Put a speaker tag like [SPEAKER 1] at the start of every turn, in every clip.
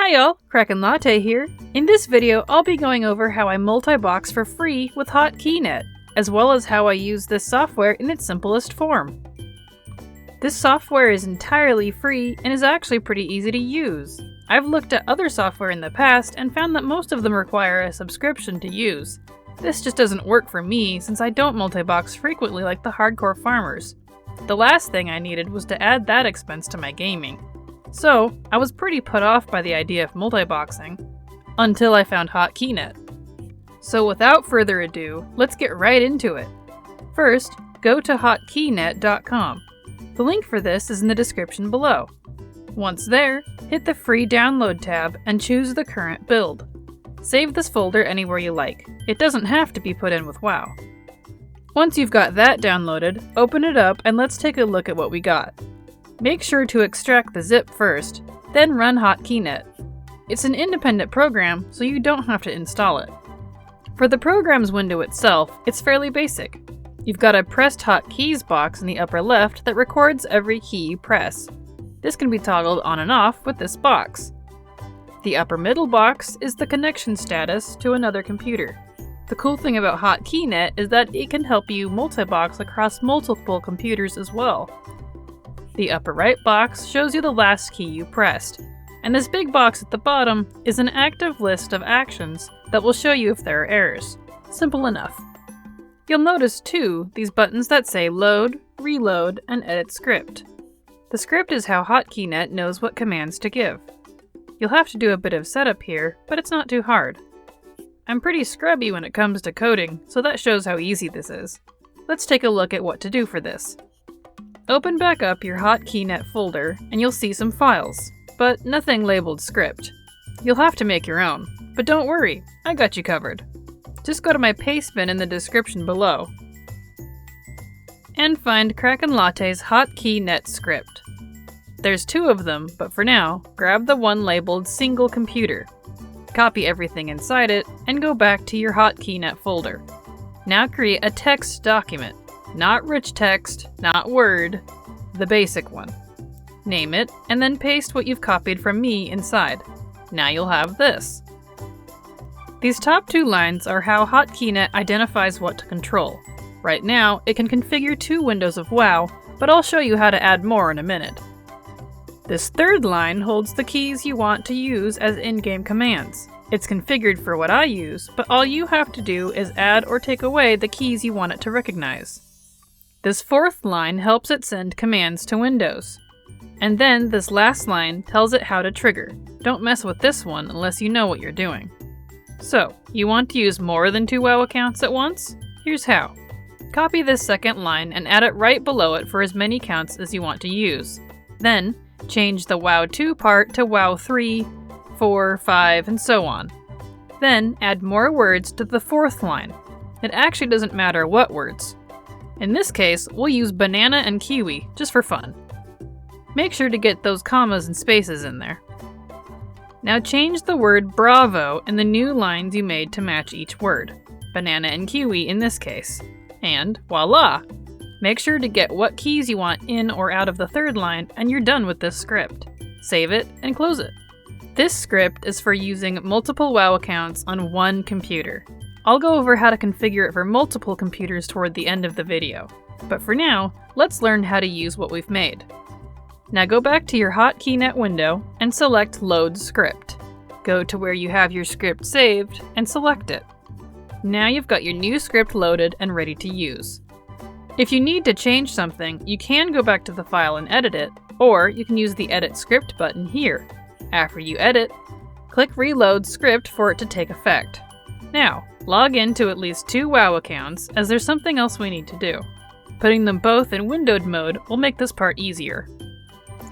[SPEAKER 1] Hi y'all, Kraken Latte here. In this video, I'll be going over how I multi-box for free with Hotkeynet, as well as how I use this software in its simplest form. This software is entirely free and is actually pretty easy to use. I've looked at other software in the past and found that most of them require a subscription to use. This just doesn't work for me since I don't multi-box frequently like the hardcore farmers. The last thing I needed was to add that expense to my gaming. So, I was pretty put off by the idea of multi-boxing, until I found Hotkeynet. So without further ado, let's get right into it. First, go to hotkeynet.com. The link for this is in the description below. Once there, hit the free download tab and choose the current build. Save this folder anywhere you like. It doesn't have to be put in with WoW. Once you've got that downloaded, open it up and let's take a look at what we got. Make sure to extract the zip first, then run Hotkeynet. It's an independent program, so you don't have to install it. For the program's window itself, it's fairly basic. You've got a pressed hotkeys box in the upper left that records every key you press. This can be toggled on and off with this box. The upper middle box is the connection status to another computer. The cool thing about Hotkeynet is that it can help you multi-box across multiple computers as well. The upper right box shows you the last key you pressed, and this big box at the bottom is an active list of actions that will show you if there are errors. Simple enough. You'll notice too these buttons that say Load, Reload, and Edit Script. The script is how Hotkeynet knows what commands to give. You'll have to do a bit of setup here, but it's not too hard. I'm pretty scrubby when it comes to coding, so that shows how easy this is. Let's take a look at what to do for this. Open back up your Hotkeynet folder and you'll see some files, but nothing labeled script. You'll have to make your own, but don't worry, I got you covered. Just go to my paste bin in the description below and find Kraken Latte's Hotkeynet script. There's two of them, but for now, grab the one labeled single computer. Copy everything inside it and go back to your Hotkeynet folder. Now create a text document. Not rich text, not Word, the basic one. Name it, and then paste what you've copied from me inside. Now you'll have this. These top two lines are how Hotkeynet identifies what to control. Right now, it can configure two windows of WoW, but I'll show you how to add more in a minute. This third line holds the keys you want to use as in-game commands. It's configured for what I use, but all you have to do is add or take away the keys you want it to recognize. This fourth line helps it send commands to Windows. And then this last line tells it how to trigger. Don't mess with this one unless you know what you're doing. So, you want to use more than 2 WoW accounts at once? Here's how. Copy this second line and add it right below it for as many accounts as you want to use. Then, change the WoW 2 part to WoW 3, 4, 5, and so on. Then, add more words to the fourth line. It actually doesn't matter what words. In this case, we'll use banana and kiwi, just for fun. Make sure to get those commas and spaces in there. Now change the word bravo in the new lines you made to match each word. Banana and kiwi in this case. And voila! Make sure to get what keys you want in or out of the third line and you're done with this script. Save it and close it. This script is for using multiple WoW accounts on one computer. I'll go over how to configure it for multiple computers toward the end of the video. But for now, let's learn how to use what we've made. Now go back to your Hotkeynet window and select Load Script. Go to where you have your script saved and select it. Now you've got your new script loaded and ready to use. If you need to change something, you can go back to the file and edit it, or you can use the Edit Script button here. After you edit, click Reload Script for it to take effect. Now, log in to at least 2 WoW accounts, as there's something else we need to do. Putting them both in windowed mode will make this part easier.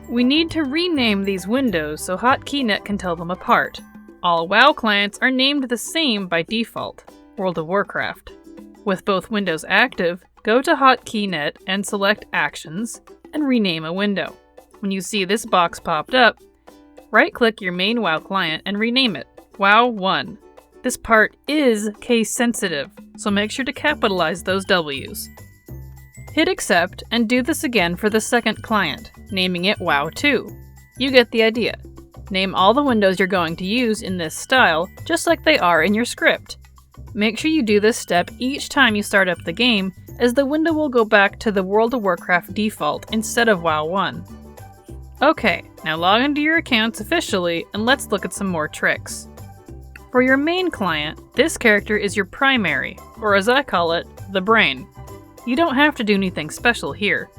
[SPEAKER 1] We need to rename these windows so Hotkeynet can tell them apart. All WoW clients are named the same by default, World of Warcraft. With both windows active, go to Hotkeynet and select Actions, and rename a window. When you see this box popped up, right-click your main WoW client and rename it, WoW 1. This part is case sensitive, so make sure to capitalize those W's. Hit accept and do this again for the second client, naming it WoW 2. You get the idea. Name all the windows you're going to use in this style, just like they are in your script. Make sure you do this step each time you start up the game, as the window will go back to the World of Warcraft default instead of WoW 1. Okay, now log into your accounts officially and let's look at some more tricks. For your main client, this character is your primary, or as I call it, the brain. You don't have to do anything special here.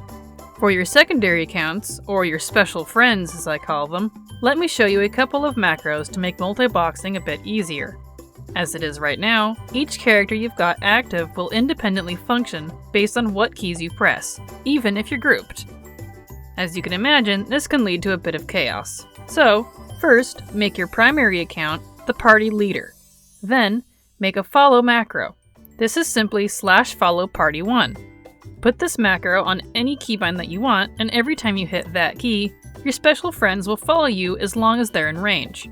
[SPEAKER 1] For your secondary accounts, or your special friends as I call them, let me show you a couple of macros to make multiboxing a bit easier. As it is right now, each character you've got active will independently function based on what keys you press, even if you're grouped. As you can imagine, this can lead to a bit of chaos. So, first, make your primary account the party leader. Then, make a follow macro. This is simply /follow party1. Put this macro on any keybind that you want, and every time you hit that key, your special friends will follow you as long as they're in range.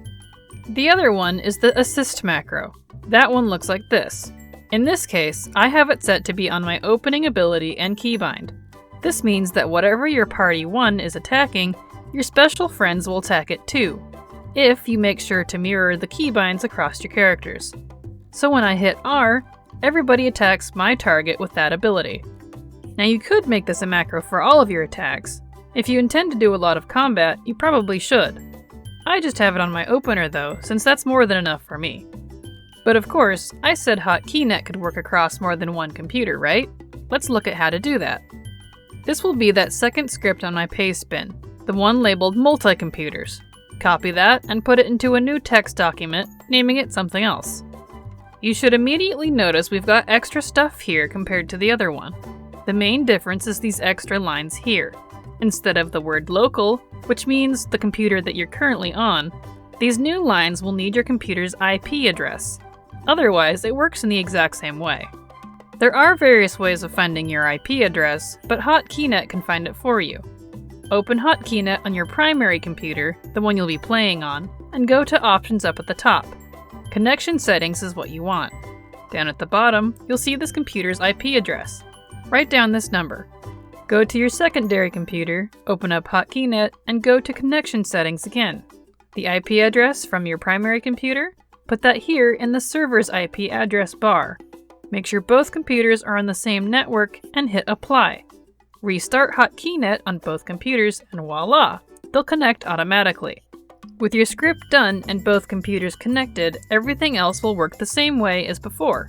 [SPEAKER 1] The other one is the assist macro. That one looks like this. In this case, I have it set to be on my opening ability and keybind. This means that whatever your party 1 is attacking, your special friends will attack it too, if you make sure to mirror the keybinds across your characters. So when I hit R, everybody attacks my target with that ability. Now you could make this a macro for all of your attacks. If you intend to do a lot of combat, you probably should. I just have it on my opener though, since that's more than enough for me. But of course, I said Hotkeynet could work across more than one computer, right? Let's look at how to do that. This will be that second script on my paste bin, the one labeled multi-computers. Copy that and put it into a new text document, naming it something else. You should immediately notice we've got extra stuff here compared to the other one. The main difference is these extra lines here. Instead of the word local, which means the computer that you're currently on, these new lines will need your computer's IP address. Otherwise, it works in the exact same way. There are various ways of finding your IP address, but Hotkeynet can find it for you. Open Hotkeynet on your primary computer, the one you'll be playing on, and go to Options up at the top. Connection Settings is what you want. Down at the bottom, you'll see this computer's IP address. Write down this number. Go to your secondary computer, open up Hotkeynet, and go to Connection Settings again. The IP address from your primary computer? Put that here in the server's IP address bar. Make sure both computers are on the same network and hit Apply. Restart Hotkeynet on both computers and voila, they'll connect automatically. With your script done and both computers connected, everything else will work the same way as before.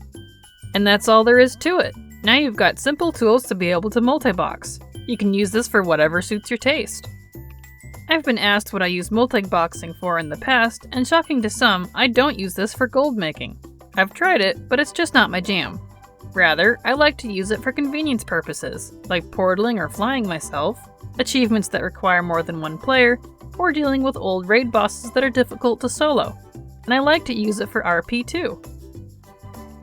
[SPEAKER 1] And that's all there is to it. Now you've got simple tools to be able to multibox. You can use this for whatever suits your taste. I've been asked what I use multiboxing for in the past, and shocking to some, I don't use this for gold making. I've tried it, but it's just not my jam. Rather, I like to use it for convenience purposes, like portaling or flying myself, achievements that require more than one player, or dealing with old raid bosses that are difficult to solo. And I like to use it for RP too.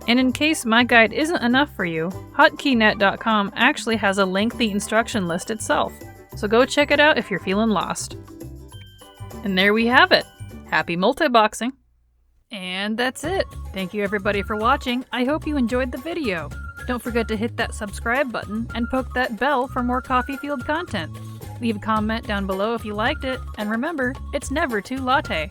[SPEAKER 1] And in case my guide isn't enough for you, Hotkeynet.com actually has a lengthy instruction list itself, so go check it out if you're feeling lost. And there we have it! Happy multiboxing! And that's it! Thank you everybody for watching, I hope you enjoyed the video! Don't forget to hit that subscribe button and poke that bell for more Coffee Field content. Leave a comment down below if you liked it, and remember, it's never too latte!